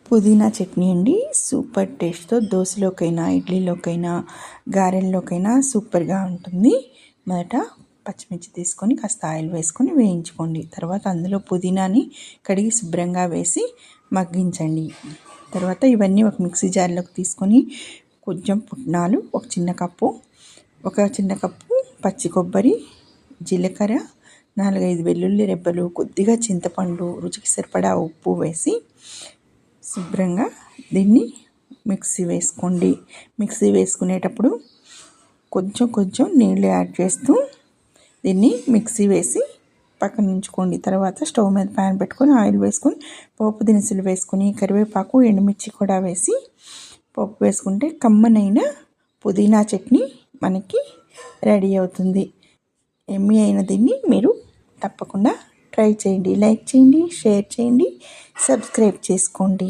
పుదీనా చట్నీ అండి. సూపర్ టేస్ట్తో దోశలోకైనా, ఇడ్లీలోకైనా, గారెల్లోకైనా సూపర్గా ఉంటుంది. మొదట పచ్చిమిర్చి తీసుకొని కాస్త ఆయిల్ వేసుకొని వేయించుకోండి. తర్వాత అందులో పుదీనాని కడిగి శుభ్రంగా వేసి మగ్గించండి. తర్వాత ఇవన్నీ ఒక మిక్సీ జార్లోకి తీసుకొని కొంచెం పుట్నాలు, ఒక చిన్న కప్పు పచ్చి కొబ్బరి, జీలకర్ర, 4-5 వెల్లుల్లి రెబ్బలు, కొద్దిగా చింతపండు, రుచికి సరిపడా ఉప్పు వేసి శుభ్రంగా దీన్ని మిక్సీ వేసుకోండి. మిక్సీ వేసుకునేటప్పుడు కొంచెం నీళ్ళు యాడ్ చేస్తూ దీన్ని మిక్సీ వేసి పక్కన ఉంచుకోండి. తర్వాత స్టవ్ మీద ప్యాన్ పెట్టుకొని ఆయిల్ వేసుకొని పోపు దినుసులు వేసుకొని కరివేపాకు, ఎండుమిర్చి కూడా వేసి పోపు వేసుకుంటే కమ్మనైన పుదీనా చట్నీ మనకి రెడీ అవుతుంది. ఎమ్మీ అయిన దీన్ని మీరు తప్పకుండా ట్రై చేయండి. లైక్ చేయండి, షేర్ చేయండి, సబ్స్క్రైబ్ చేసుకోండి.